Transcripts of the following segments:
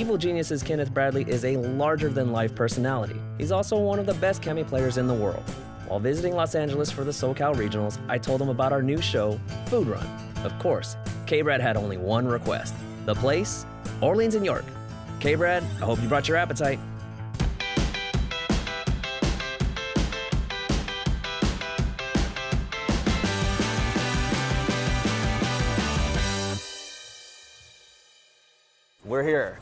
Evil Genius's Kenneth Bradley is a larger-than-life personality. He's also one of the best Kemi players in the world. While visiting Los Angeles for the SoCal Regionals, I told him about our new show, Food Run. Of course, KBrad had only one request. The place? Orleans and York. KBrad, I hope you brought your appetite. We're here.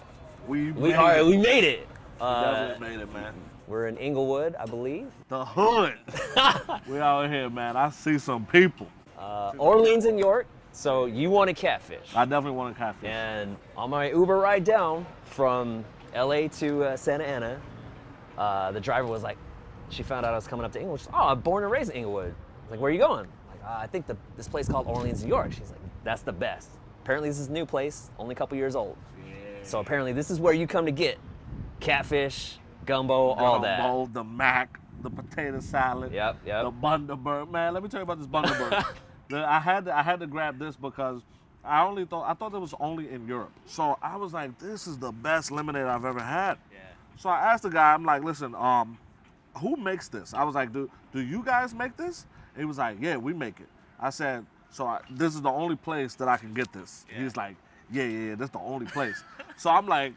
We made it. Definitely made it, man. We're in Inglewood, I believe. The hood. We out here, man. I see some people. Orleans and York. So you want a catfish. I definitely want a catfish. And on my Uber ride down from LA to Santa Ana, the driver was like, she found out I was coming up to Inglewood. She's like, oh, I'm born and raised in Inglewood. I was like, where are you going? I'm like, I think this place called Orleans, New York. She's like, that's the best. Apparently this is a new place, only a couple years old. Yeah. So apparently this is where you come to get catfish, gumbo, all that. The mac, the potato salad, Yep. the Bundaberg. Man, let me tell you about this Bundaberg. I had to grab this because I thought it was only in Europe. So I was like, this is the best lemonade I've ever had. Yeah. So I asked the guy, I'm like, listen, who makes this? I was like, do you guys make this? And he was like, yeah, we make it. I said, this is the only place that I can get this. Yeah. He's like, yeah, that's the only place. So I'm like,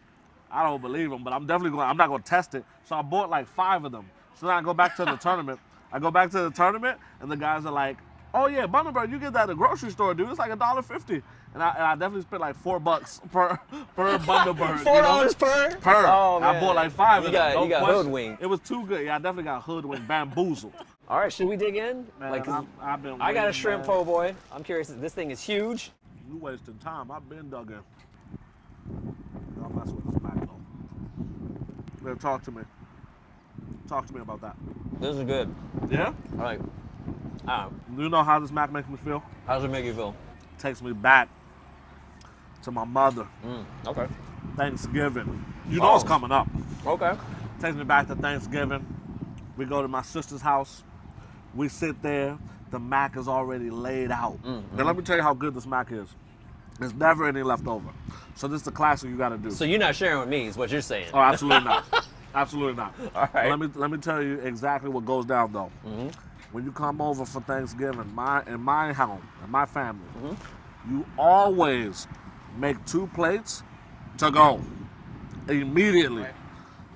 I don't believe him, but I'm not going to test it. So I bought like 5 of them. So then I go back to the tournament. And the guys are like, oh yeah, Bundaberg, you get that at the grocery store, dude. It's like $1.50. And I definitely spent like $4 per Bundaberg. $4 per? Per. Oh, man. I bought like 5 of them. You got hoodwinked. It was too good. Yeah, I definitely got hoodwinked, bamboozled. All right, should we dig in? Man, I got a shrimp po' boy. I'm curious. This thing is huge. You wasting time. I've been dug in. Don't mess with this Mac though. Man, talk to me. Talk to me about that. This is good. Yeah? All right. Do you know how this Mac makes me feel? How does it make you feel? It takes me back to my mother. Okay. Thanksgiving. You know it's coming up. Okay. Takes me back to Thanksgiving. We go to my sister's house. We sit there. The mac is already laid out. Now let me tell you how good this mac is. There's never any left over. So this is the classic you gotta do. So you're not sharing with me is what you're saying. Oh, absolutely not. Absolutely not. All right. Let me tell you exactly what goes down though. When you come over for Thanksgiving, in my home, in my family, you always make 2 plates to go immediately.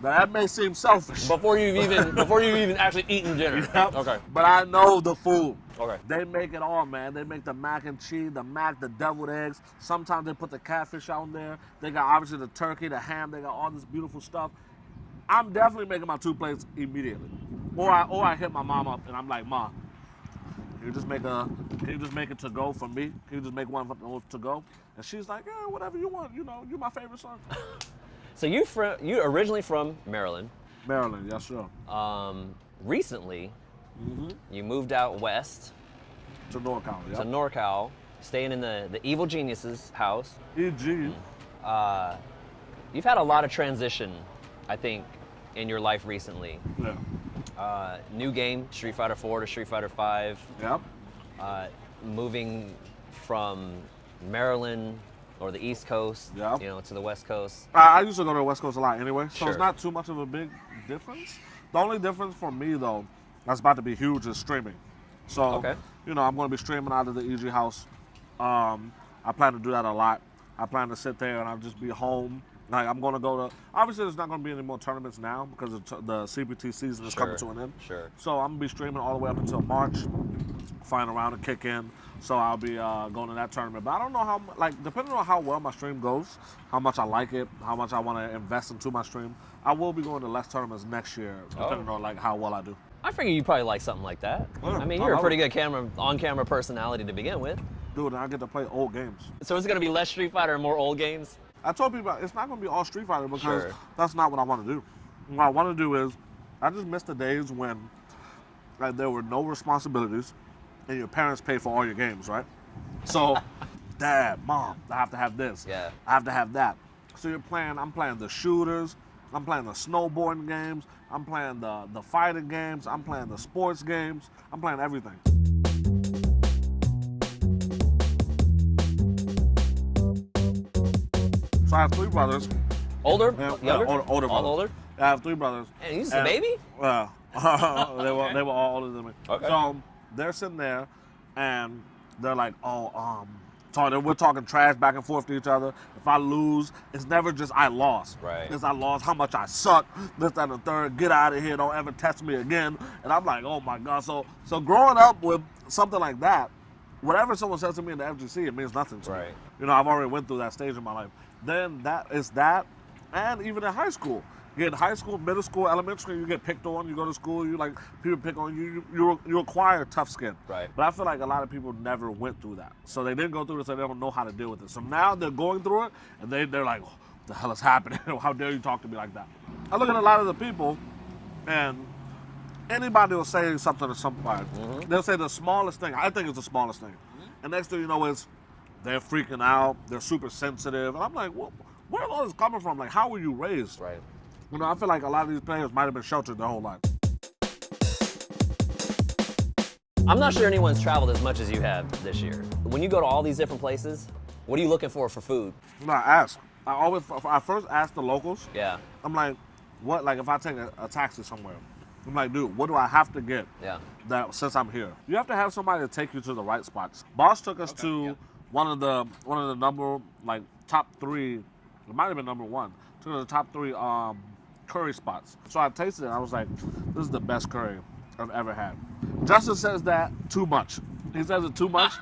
Now that may seem selfish. Before you've even actually eaten dinner. Yep. Okay. But I know the food. Okay. They make it all, man. They make the mac and cheese, the deviled eggs. Sometimes they put the catfish out there. They got obviously the turkey, the ham. They got all this beautiful stuff. I'm definitely making my 2 plates immediately. Or I hit my mom up and I'm like, Ma, can you just make it to go for me? Can you just make one to go? And she's like, yeah, whatever you want. You know, you're my favorite son. So you originally from Maryland. Maryland, yes, sir. Recently, you moved out west. To NorCal, yeah. To NorCal, staying in the Evil Genius's house. EG. You've had a lot of transition, I think, in your life recently. Yeah. New game, Street Fighter 4 to Street Fighter 5. Yep. Moving from Maryland or the East Coast, yep, to the West Coast. I used to go to the West Coast a lot anyway, so Sure. It's not too much of a big difference. The only difference for me, though, that's about to be huge is streaming. So, Okay. I'm going to be streaming out of the EG house. I plan to do that a lot. I plan to sit there and I'll just be home. Like, I'm going to go to, obviously there's not going to be any more tournaments now because the CPT season is coming to an end. Sure. So I'm going to be streaming all the way up until March, final round to kick in. So I'll be going to that tournament. But I don't know how, depending on how well my stream goes, how much I like it, how much I want to invest into my stream, I will be going to less tournaments next year, depending on how well I do. I figure you probably like something like that. Yeah, I mean, you're a pretty good on-camera personality to begin with. Dude, I get to play old games. So it's going to be less Street Fighter and more old games? I told people it's not going to be all Street Fighter because Sure. that's not what I want to do. What I want to do is, I just miss the days when there were no responsibilities and your parents pay for all your games, right? So, Dad, Mom, I have to have this. Yeah. I have to have that. So I'm playing the shooters, I'm playing the snowboarding games, I'm playing the fighting games, I'm playing the sports games, I'm playing everything. So I have 3 brothers. Older? And, Younger? older All brothers. older? I have 3 brothers. And he's a baby? Well, they were all older than me. Okay. So they're sitting there, and they're like, we're talking trash back and forth to each other. If I lose, it's never just I lost. Right. It's I lost, how much I suck, this, that, and the third, get out of here, don't ever test me again. And I'm like, oh my God. So growing up with something like that, whatever someone says to me in the FGC, it means nothing to me. Right. You know, I've already went through that stage in my life. Then that, and even in high school. You get high school, middle school, elementary school, you get picked on, you go to school, you like, people pick on you, you acquire tough skin. Right. But I feel like a lot of people never went through that. So they didn't go through it, so they don't know how to deal with it. So now they're going through it, and they're like, what the hell is happening? How dare you talk to me like that? I look at a lot of the people, and anybody will say something to somebody. Mm-hmm. They'll say the smallest thing. I think it's the smallest thing. Mm-hmm. And next thing you know is they're freaking out, they're super sensitive. And I'm like, well, where is all this coming from? Like, how were you raised? Right. You know, I feel like a lot of these players might have been sheltered their whole life. I'm not sure anyone's traveled as much as you have this year. When you go to all these different places, what are you looking for food? You know, I first ask the locals. Yeah. I'm like, what, like if I take a taxi somewhere, I'm like, dude, what do I have to get? Yeah. That since I'm here, you have to have somebody to take you to the right spots. Boss took us to one of the number like top 3. It might have been number 1. Took us to the top 3 curry spots. So I tasted it. And I was like, this is the best curry I've ever had. Justin says that too much. He says it too much.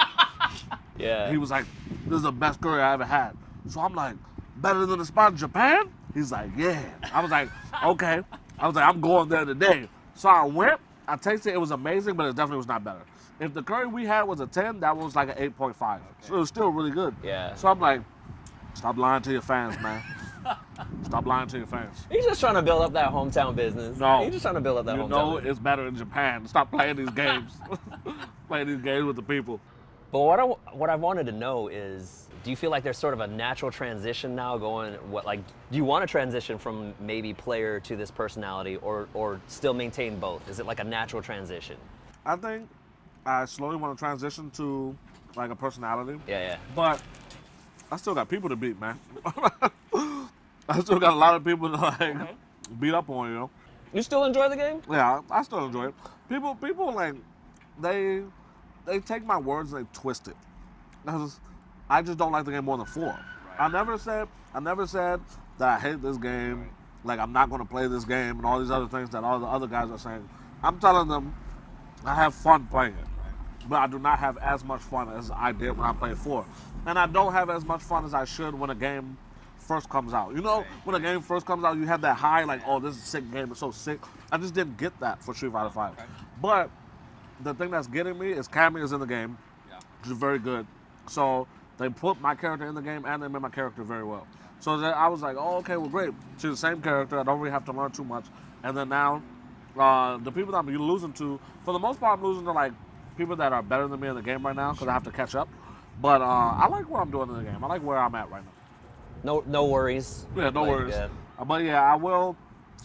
Yeah. He was like, this is the best curry I ever had. So I'm like, better than the spot in Japan? He's like, yeah. I was like, okay. I was like, I'm going there today. So I went. I tasted it. It was amazing, but it definitely was not better. If the curry we had was a 10, that was like an 8.5. Okay. So it was still really good. Yeah. So I'm like, stop lying to your fans, man. Stop lying to your fans. He's just trying to build up that hometown business. No. He's just trying to build up that hometown You know business. it's better in Japan. Stop playing these games. Playing these games with the people. But what I wanted to know is, do you feel like there's sort of a natural transition now going, do you want to transition from maybe player to this personality or still maintain both? Is it like a natural transition? I think I slowly want to transition to like a personality. Yeah. But I still got people to beat, man. I still got a lot of people to like beat up on, you know. You still enjoy the game? Yeah, I still enjoy it. People like they take my words and they twist it. I just don't like the game more than 4. Right. I never said that I hate this game, like I'm not going to play this game and all these other things that all the other guys are saying. I'm telling them I have fun playing it, but I do not have as much fun as I did when I played 4. And I don't have as much fun as I should when a game first comes out. You know, when a game first comes out, you have that high, like, oh, this is a sick game, it's so sick. I just didn't get that for Street Fighter 5. But the thing that's getting me is Cammy is in the game, which is very good. So they put my character in the game and they made my character very well. So I was like, oh, okay, well, great. She's the same character. I don't really have to learn too much. And then now, the people that I'm losing to, for the most part, I'm losing to, like, people that are better than me in the game right now because I have to catch up. But I like what I'm doing in the game. I like where I'm at right now. No worries. Yeah, no worries. But yeah, I will.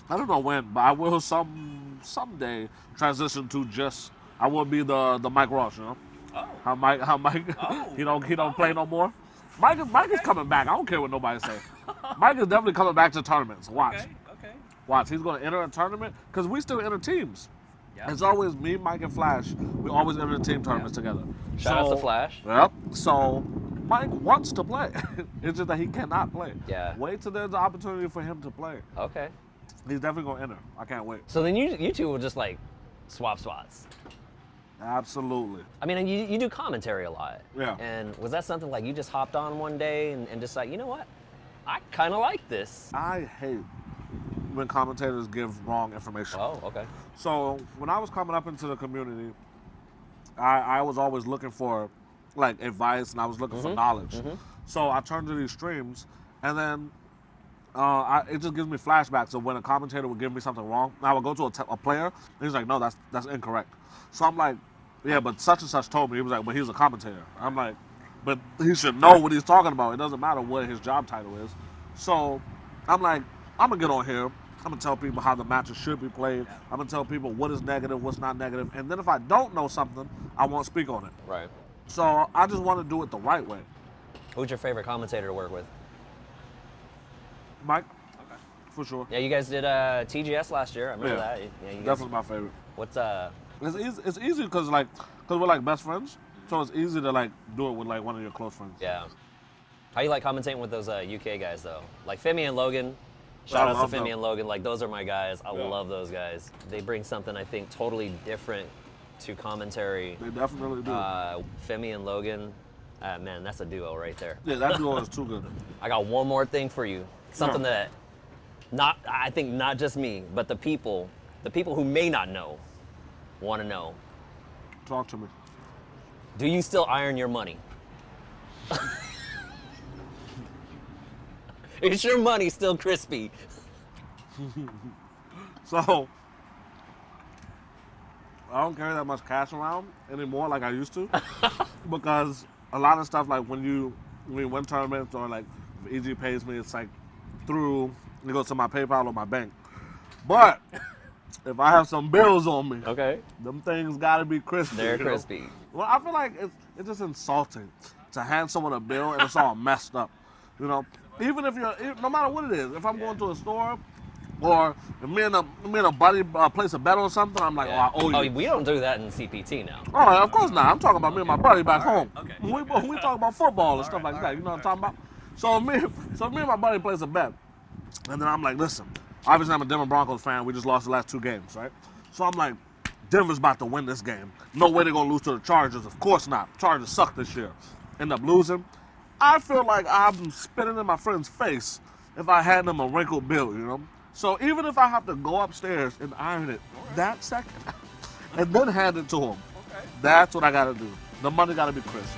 I don't know when, but I will someday transition to just. I will be the Mike Ross, you know. Oh. How Mike? Oh. he don't play no more. Mike is coming back. I don't care what nobody say. Mike is definitely coming back to tournaments. Watch. Okay. Watch. He's going to enter a tournament because we still enter teams. Yeah. It's always me, Mike, and Flash. We always enter the team tournaments together. Shout out to Flash. Yep. So Mike wants to play. It's just that he cannot play. Yeah. Wait till there's an opportunity for him to play. Okay. He's definitely going to enter. I can't wait. So then you two will just like swap spots. Absolutely. I mean, and you do commentary a lot. Yeah. And was that something like you just hopped on one day and just like, you know what? I kind of like this. I hate when commentators give wrong information. Oh, okay. So when I was coming up into the community, I was always looking for like advice and I was looking for knowledge. Mm-hmm. So I turned to these streams and then it just gives me flashbacks of when a commentator would give me something wrong. And I would go to a player and he's like, no, that's incorrect. So I'm like, yeah, but such and such told me. He was like, but he's a commentator. I'm like, but he should know what he's talking about. It doesn't matter what his job title is. So I'm like, I'm going to get on here. I'm going to tell people how the matches should be played. I'm going to tell people what is negative, what's not negative. And then if I don't know something, I won't speak on it. Right. So I just want to do it the right way. Who's your favorite commentator to work with? Mike. For sure. Yeah, you guys did TGS last year. I remember that. Yeah, you guys, Definitely my favorite. what's It's easy because we're like best friends, so it's easy to like do it with like one of your close friends. yeah. How you like commentating with those UK guys though? Like Femi and Logan. I Shout out love to Femi them. and Logan. Like those are my guys. I Yeah. love those guys. They bring something I think totally different to commentary. They definitely do. Femi and Logan, man, that's a duo right there. Yeah, that duo is too good. I got one more thing for you. Something that I think not just me, but the people who may not know, want to know. Talk to me. Do you still iron your money? Is your money still crispy? So I don't carry that much cash around anymore like I used to, because a lot of stuff like when you win tournaments or like if EG pays me, it's like it goes to my PayPal or my bank. But if I have some bills on me, Okay. them things gotta be crispy. They're you know? crispy. Well, I feel like it's just insulting to hand someone a bill and it's all messed up. You know, even if no matter what it is, if I'm going to a store or if me and a buddy place a bet on something, I'm like, Yeah. oh, I owe you. We don't do that in CPT now. Oh, of course not. I'm talking about me and my buddy back home. Okay. When we talk about football and stuff like that. You know what I'm talking about? So me and my buddy plays a bet. And then I'm like, listen, obviously I'm a Denver Broncos fan. We just lost the last 2 games, right? So I'm like, Denver's about to win this game. No way they're going to lose to the Chargers. Of course not. Chargers suck this year. End up losing. I feel like I'm spitting in my friend's face if I hand them a wrinkled bill, you know? So even if I have to go upstairs and iron it that second and then hand it to him, that's what I got to do. The money got to be crisp.